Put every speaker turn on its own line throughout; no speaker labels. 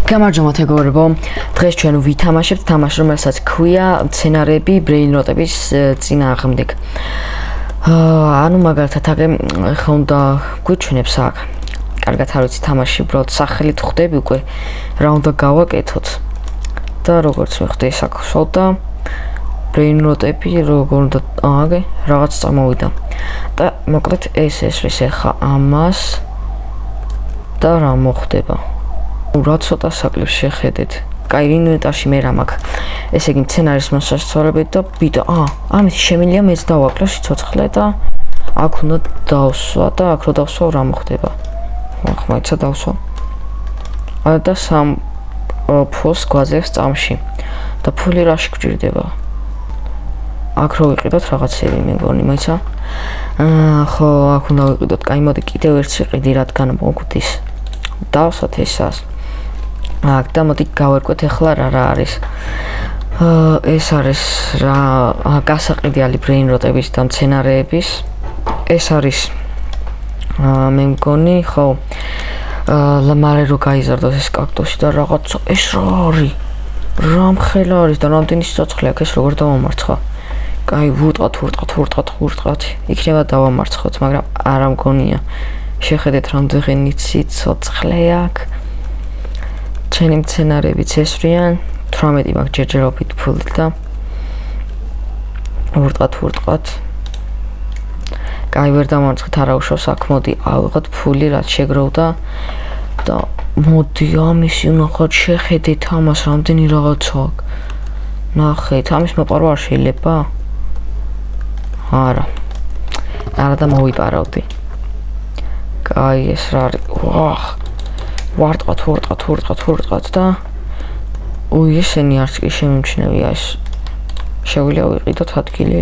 გამარჯობა მეგობრებო, დღეს ჩვენ ვითამაშებთ თამაშს, რომელსაც ქვია სცენარები ბრეინროტების წინააღმდეგ. ანუ მაგალითად ახლა უნდა გვიჩვენებს აქ. კარგად არ ვიცი თამაში, უბრალოდ სახელით ხვდები უკვე რა უნდა გავაკეთოთ. და როგორც მიხდი ეს აქ ვსვავდა ბრეინროტები როგორ უნდა აგე რაღაც წამოვიდა. და მოკლედ ეს ესვის ახლა ამას და რა მოხდება. რა ცოტა საკლებს შეხედეთ. კაი ინვენტარში მე რა მაქვს. ესე იგი სცენარის მოსასწორებით და ბიტა. ამით შემიძლია მეც დავაკლო სიცოცხლე და აქ უნდა დავსვა და აქ რო დავსვა რა მოხდება. ხმაიცა დავსვა. და სამ ფულს გვაძლევს წამში. და ფული რაში გვჭირდება? აქ რო ვიყიდოთ რაღაცები მე მგონი, მოიცა? ხო, აქ უნდა ვიყიდოთ. კაი მოდი კიდევ ერთს ვიყიდი, რადგან მოგვდის. დავსვათ ესას. აქ და მოდი გავერკვეთ ახლა რა არის. ეს არის რა გასაყიდველი ბრეინროტების და სცენარეების. ეს არის მე მგონი, ხო. მალე რო გაიზარდოს ეს კაქტუსი და რაღაცა ეს რა არის? რა მხელა არის და რამდენი სიცოცხლე აქვს ეს როგორ დავამარცხა? კაი ვურტყათ. იქნება დავამარცხოთ, მაგრამ არა მგონია. შეხედეთ რამდენი სიცოცხლე აქვს. ჩვენი სცენარებიც ესვრიან 18 მაქვს ჯერჯერობით ფული და ვურტყათ. კაი ვერ დამარცხეთ არაუშავს აქ მოდი ავიღოთ ფული რაც შეგროვდა და მოდი ამისი ნახოთ შეხედეთ ამას რამდენი რაღაცა აქვს. ნახეთ ამის მოპარვა არ შეიძლება? არა და მოვიპარავდი. კაი ეს რა არის? ვურტყათ და ესენი არც კი შემიმჩნევია ეს შეგვიძლია ვიყიდოთ ადგილი.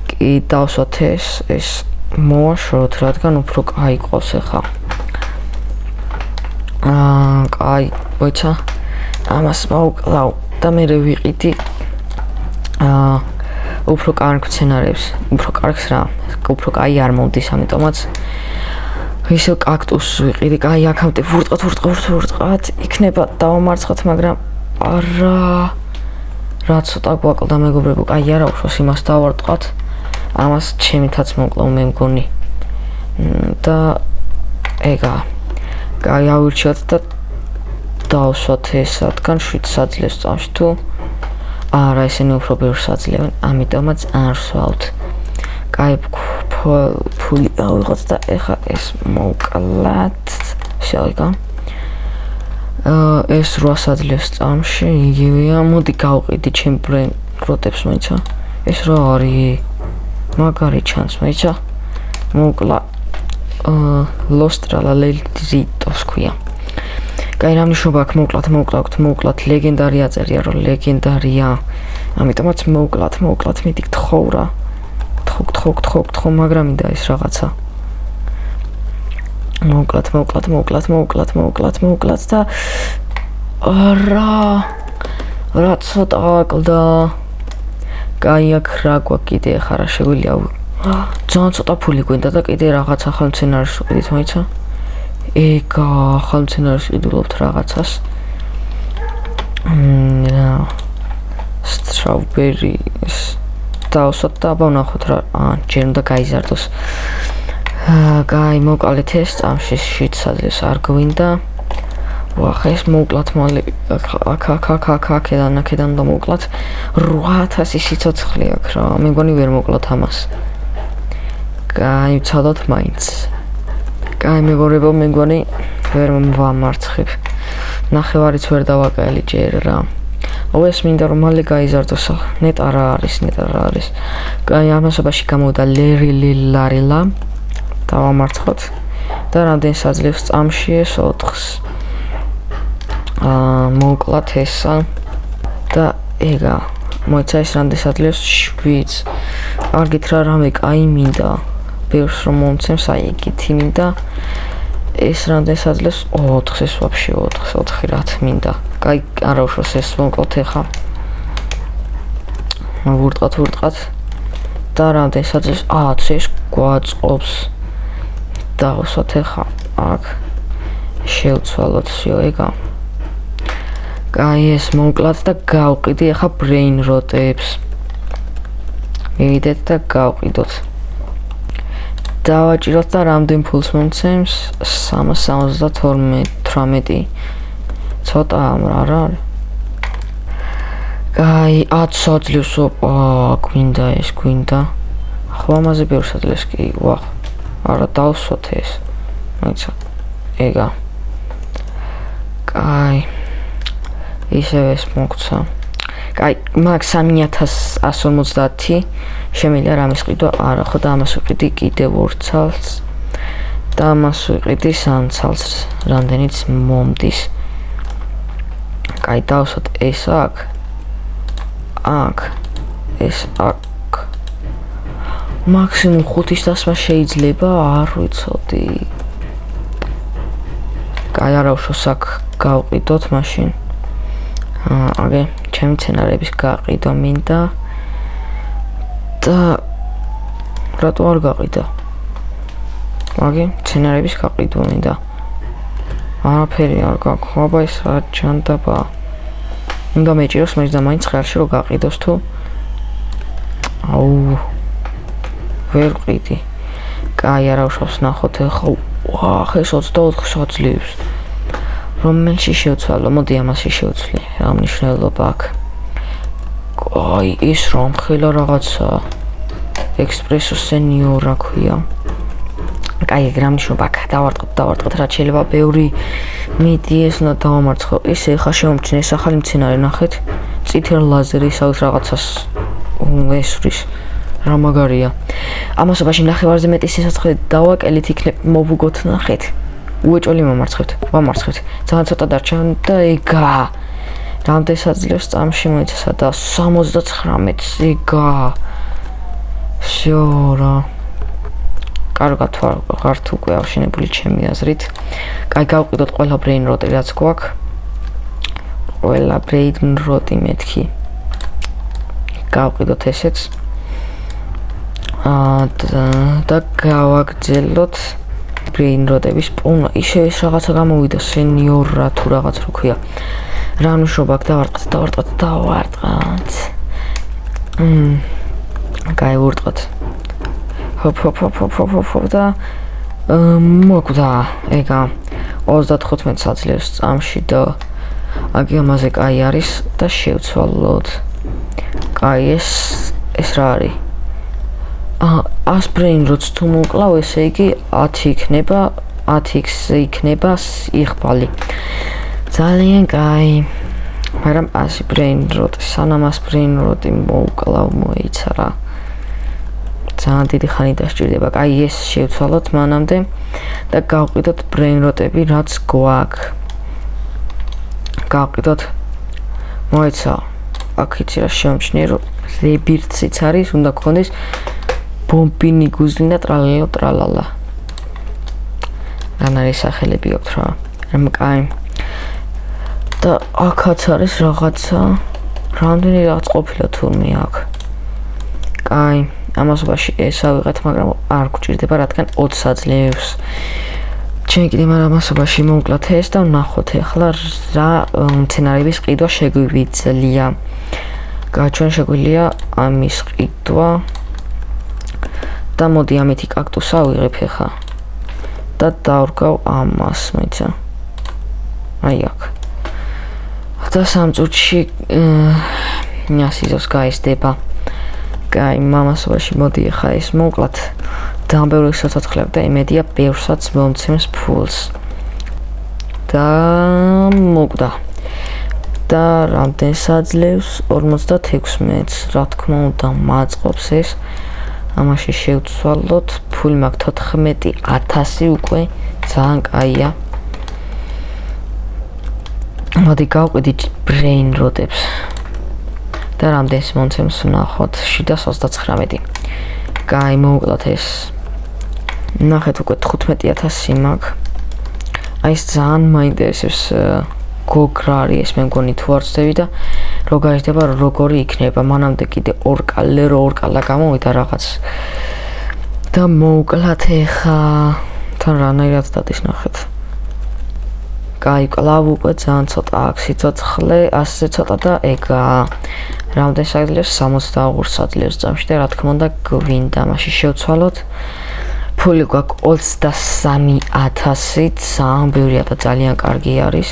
კი დავსვათ ეს მოვაშოროთ რადგან უფრო კაი ყავს ახლა. კაი მოიცა ამას მოვკლავ და მე ვიყიდი უფრო კარგ სცენარებს, უფრო კარგს რა, უფრო კაი არ მომდის, ამიტომაც ისე კაქტუსს ვიყიდი, კაი აქამდე ვურტყათ, იქნება დავამარცხოთ, მაგრამ არა რა ცოტა გვაკლდა მეგობრებო, კაი არა უშავს იმას დავარტყათ. ამას ჩემითაც მოკლავ მე მგონი. და ეგა. კაი ავირჩიოთ და დავსვათ ეს რადგან 7 საძლევს წამში თუ არა ესენი უფრო ბევრს აძლევენ, ამიტომაც არ ვსვავთ. კაი ფული ავიღოთ და ეხა ეს მოვკლათ. შეავიღა. ეს 8 საძლევს წამში იგივეა, მოდი გავყიდი ჩემ ბრეინროტებს მოიცა. ეს რა არის? მაგარი ჩანს მოიცა. მოვკლა ლოსტრალა ლელზიტოს ქვია. კაი რა მნიშვნელობა აქვს მოვკლათ ლეგენდარი აწერია რომ ლეგენდარია. ამიტომაც მოვკლათ მიდი გთხოვ რა. გთხოვ, მაგრამ მინდა ეს რაღაცა. მოვკლათ და რა ცოტა აკლდა. კაი აქ რა გვაქვს კიდე ახლა რა შეგვიძლია ძალიან ცოტა ფული გვინდა და კიდე რაღაც ახალ სცენარს ვყიდით მოიცა. ეგა ახალ სცენარს ვყიდულობთ რაღაცას. strawberries დავსვათ და აბა ვნახოთ რა ჯერ უნდა გაიზარდოს. კაი მოვკლეთ ეს წამში 7 საძლევს არ გვინდა. ეს მოვკლათ მალე აქედან და მოვკლათ 8000 სიცოცხლე აქვს რა. მე მგონი ვერ მოვკლათ ამას. კაი ვცადოთ მაინც. კაი მეგობრებო მე მგონი ვერ ვამარცხებ. ნახევარიც ვერ დავაკელი ჯერ რა. ეს მინდა რომ მალე გაიზარდოს. ნეტა რა არის. კაი ამასობაში გამოვიდა ლარილა. დავამარცხოთ. და რამდენი საძლევს წამში ეს 4-ს. მოვკლათ ესა და ეგა. მოიცა ეს რამდენი საძლევს 7-ს. კარგით რა რამე კაი მინდა. ბევრს რომ მომცემს აი იგითი მინდა. ეს რამდენი საძლევს 4-ს ეს ვაფშე 4 რათ მინდა. კაი არა უშავს ეს მოვკლათ ახლა. ვურტყათ და რამდენი საძლევს 10 ეს გვაწყობს. დავსვათ ახლა აქ შევცვალოთ ეგა. კაი, ეს მოვკლათ და გავყიდი ახლა brain rot-ებს. მივიდეთ და გავყიდოთ. დავაჭიროთ და რამდენ ფულს მომცემს? 372. ცოტა არა არის. კაი, 10 ძლევს, ოპა, გვინდა ეს, გვინდა. ხო, ამაზე ბევრს აძლევს კი, ვახ. არა, დავსვათ ეს. მაიცა. ეგა. კაი. ისევ ეს მოგცა. კაი, მაგ 3150 შემიძლია რამის ყიდვა? არა, ხო და ამას ვიყიდი კიდევ 2 ცალს. და ამას ვიყიდი 3 ცალს, რამდენიც მომდის. კაი, დავსვათ ეს აქ. აქ. ეს აქ. მაქსიმუმ 5-ის დასმა შეიძლება, არ ვიცოდი. კაი, არა უშავს აქ გავყიდოთ მაშინ. აგე, ჩემი სცენარების გაყიდვა მინდა. და რატო არ გაყიდა? აგე, სცენარების გაყიდვა მინდა. არაფერი არ გაქვს. აბა ეს რა ჯანდაბაა. უნდა მეჭიროს მაინც და მაინც ხელში რომ გაყიდოს თუ. აუ. ვერ ყიდი. კაი, არა უშავს ნახოთ ახლა. ვახ, ეს 24 საძლევს. რომელში შევცვალო? მოდი ამაში შევცვლი. რა მნიშვნელობა აქვს? კაი, ის რომ ხელა რაღაცა. ექსპრესო სენიორა ქვია. კაი, რა მნიშვნელობა აქვს? დავარტყოთ, რაც შეიძლება ბევრი მიდიეს და დავამარცხო. ესე ხა შემომჩნე ეს ახალი მცენარე, ნახეთ. წითელ ლაზერი საუთ რაღაცას ესვრის. რა მაგარია. ამასობაში ნახევარზე მეტი სიცოცხლე დავაკელით იქნებ მოვუგოთ ნახეთ. უეჭველი მომარცხებთ. ვამარცხებთ. ძალიან ცოტა დარჩა და ეგა. რამდენ საძლევს წამში მოიცასა და 79 ეგა. შორა. კარგად ვართ უკვე ავშენებული ჩემი აზრით. კაი, გავყიდოთ ყველა brain rot-ი რაც გვაქვს. ყველა brain rot-ი მეთქი. გავყიდოთ ესეც. და გავაგრძელოთ brain rot-ების პოვნა. ისე ეს რაღაცა გამოვიდა სენიორა თუ რაღაც რო ქვია. რა მნიშვნელობა აქვს? დავარტყათ. კაი, ვურტყოთ. ჰოპ და მოკვდა ეგა 35 საძლევს წამში და აგი ამაზე კაი არის და შევცვალოთ. კაი, ეს რა არის? brain rot-ს თუ მოკლავ, ესე იგი 10 იქნება, 10x იქნება იღბალი. ძალიან კაი. მაგრამ 100 brain rot, სანამ 100 brain rot-ი მოუკლავ მოიცა რა. ძალიან დიდი ხანი დასჭირდება. კაი, ეს შევცვალოთ მანამდე და გავყიდოთ brain rot-ები, რაც გვაქვს. გავყიდოთ. მოიცა. აქ იცი რა შემჩნია, რომ ლებირციც არის, უნდა გქონდეს ბომბინი გუზლინა ტრალალა. რა არის სახელები აქვს რა. კაი. და აქაც არის რაღაცა. რამდენი რაღაც ყოფილა თურმე აქ. კაი, ამასობაში ეს ავიღეთ, მაგრამ არ გვჭირდება, რადგან 20 საძლევს. ჩვენ კიდე ამასობაში მოვკლათ ეს და ვნახოთ ახლა რა მცენარეების ყიდვა შეგვიძლია. კაი, ჩვენ შეგვიძლია ამის ყიდვა. და მოდი ამითი კაქტუსა ავიღებ ახლა. და დავრგავ ამას, მოიცა. აი აქ. და სამწუთში ნიასიზოს გაიზრდება. კაი, მამასობაში მოდი ახლა ეს მოვკლათ. ძალიან ბევრი სიცოცხლე და იმედია ბევრსაც მომცემს ფულს. და მოკვდა. და რამდენ საძლევს? 56-ს. რა თქმა უნდა, მაწყობს ეს. ამაში შევცვალოთ, ფული მაქვს 14,000 უკვე, ძალიან კაია. მოდი გავყიდით brain rot-ებს. და რამდენს მომცემს ვნახოთ, 729. კაი, მოვუკლათ ეს. ნახეთ უკვე 15,000 მაქვს. აი ეს ძალიან მაინტერესებს გოგრა არის ეს, მე მგონი თუ არ ვწდები და რო გაიზრდება, როგორი იქნება. მანამდე კიდე ორ კალა გამოვიდა რაღაც. და მოვუკლათ ეხა თან რანაირად დადის ნახეთ. კაი, კლავ უკვე ძალიან ცოტა აქვს სიცოცხლე, ასე ცოტა და ეგა. რამდენი საძლევს 60 საძლევს წამში და რა თქმა უნდა გვინდა მაშინ შევცვალოთ. ფული გვაქვს 23,000, ძალიან ბევრია და ძალიან კარგი არის.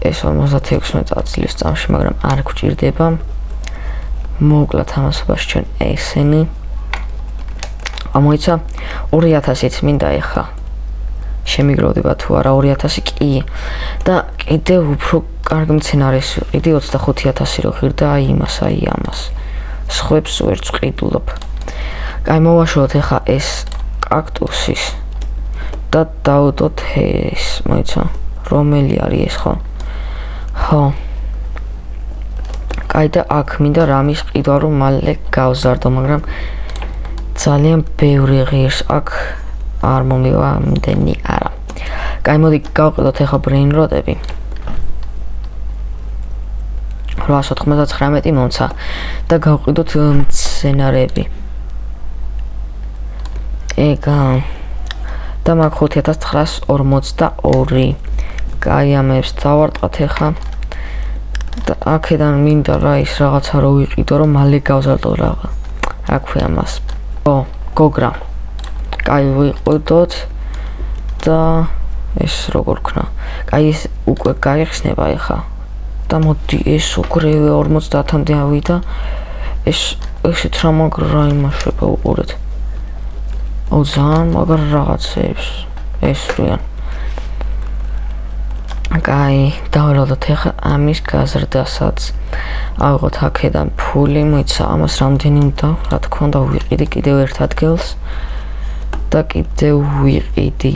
ეს 56 წელს წამში, მაგრამ არ გვჭირდება. მოვკლათ ამასობაში ჩვენ ესენი. ამოიცა 2000-იც მინდა ეხა. შემიგროვდება თუ არა 2000 კი და კიდე უფრო კარგ მცენარეს ვიყიდი 25,000 რო ღირდა აი ამას. სხვებს ვერ წყიდულობ. კაი მოვაშოროთ ეხა ეს კაქტუსის და დავუდოთ ეს, მოიცა, რომელი არის ეს ხო? ხო. კაი და აქ მინდა რამის ყიდვა რომ მალე გავზარდო, მაგრამ ძალიან ბევრი ღირს აქ არ მომივა იმდენი არა. კაი მოდი გავყიდოთ ეხა brain rot-ები. 899 მომცა და გავყიდოთ მცენარეები. ეგა და მაგ 5942. კაი ამებს დავარტყათ ეხა და აქედან მინდა რა ის რაღაცა რო ვიყიდო რომ მალე გავზარდო რაღა. აქვე ამას. ო, გოგრა. კაი ვიყიდოთ და ეს როგორ ქნა. კაი ეს უკვე გაიხსნება ეხა. და მოდი ეს უგრევე 50-მდე ავიდა. ესეც რა მაგრა იმაშება უყურეთ. ო ძალიან მაგარ რაღაცებს ესვრიან. კაი, დავალოდოთ ეხა ამის გაზრდასაც. ავიღოთ აქედან ფული, მოიცა ამას რამდენი უნდა, რა თქმა უნდა ვიყიდი კიდევ ერთ ადგილს და კიდევ ვიყიდი.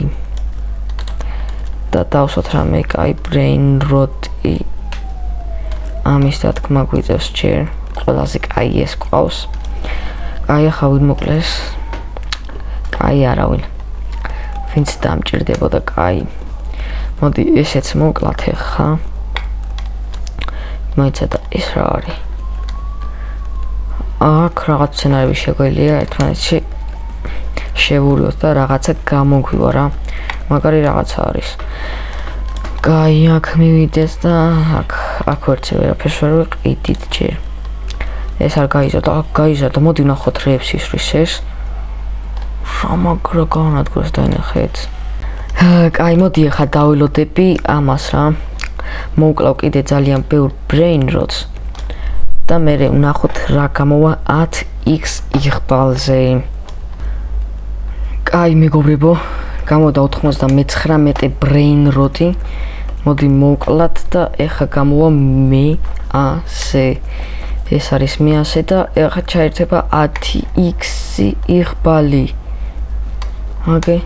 და დავსვათ რამე კაი brain rot-ი. ამის დათქმა გვიწევს ჯერ. ყველაზე კაი ეს ყავს. კაი ახლა ვინ მოკლეს? კაი არავინ. ვინც დამჭირდებოდა კაი. მოდი ესეც მოკლათ ახლა. მოიცა და ეს რა არის? აქ რაღაც სცენარები შეგვიძლია ერთმანეთში შევურიოთ და რაღაცა გამოგვივა რა. მაგარი რაღაცა არის. კაი, აქ მივიდეს და აქ ვერცე ვერაფერს ვერ ვიყიდით ჯერ. ეს არ გაიზარდა, აქ გაიზარდა. მოდი ვნახოთ რეებს ისვრის ეს. რა მაგრა განადგურეს დაინახეთ. კაი, მოდი ახლა დავილოდები ამას რა. მოვკლავ კიდე ძალიან ბევრ brain rots და მე ვნახოთ რა გამოვა 10x იღბალზე. კაი, მეგობრებო, გამოდა 99 brain rot-ი. მოდი მოვკლათ და ეხა გამოვა 100. ეს არის 100 და ეხა ჩაერთება 10x იღბალი. ოკეი.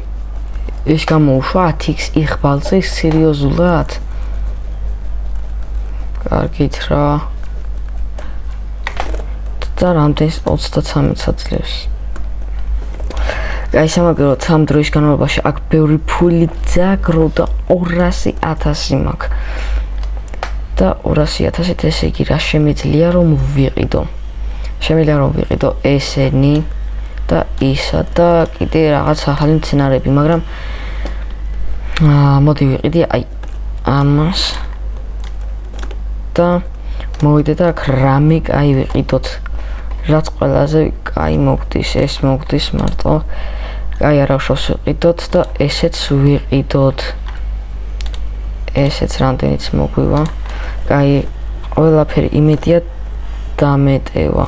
ეს გამოუშვა 10x იღბალზე სერიოზულად? კარგით რა. და რამდენს 33 საძლევს. კაი, სამაგეროთ ამ დროის განმავლობაში აქ ბევრი ფული ძაგროვდა 200,000 მაქვს. და 200,000 ესე იგი რა შემიძლია რომ ვიყიდო? შემიძლია რომ ვიყიდო ესენი და ისა და კიდე რაღაც ახალი მცენარეები, მაგრამ მოდი ვიყიდი აი ამას და მოვიდე და აქ რამე კაი ვიყიდოთ. რაც ყველაზე კაი მოგდის, ეს მოგდის მარტო. კაი არავშავს ვიყიდოთ და ესეც ვიყიდოთ. ესეც რამდენიც მოგვივა. კაი, ყველაფერი იმედია დამეტევა.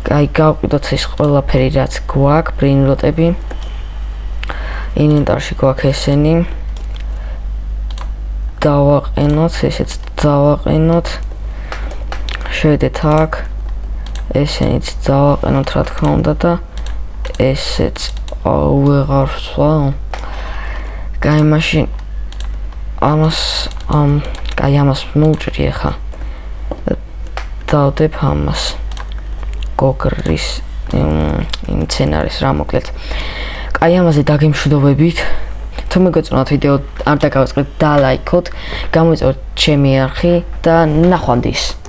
კაი, გავყიდოთ ეს ყველაფერი რაც გვაქვს, brain rot-ები. ინვენტარში გვაქვს ესენი. დავაყენოთ, ესეც დავაყენოთ. შევედეთ აქ. ესენიც დავაყენოთ რა თქმა უნდა და ესეც ვეღარ ვსვამ. კაი, მაშინ ამას მოვჭრი ახლა. დავდებ ამას. გოგრის მცენარის რა მოკლედ. კაი, ამაზე დაგემშვიდობებით. თუ მეგოწონათ ვიდეო, არ დაგავიწყდეთ და ლაიქოთ, გამოიწვევთ ჩემი არხი და ნახვამდის.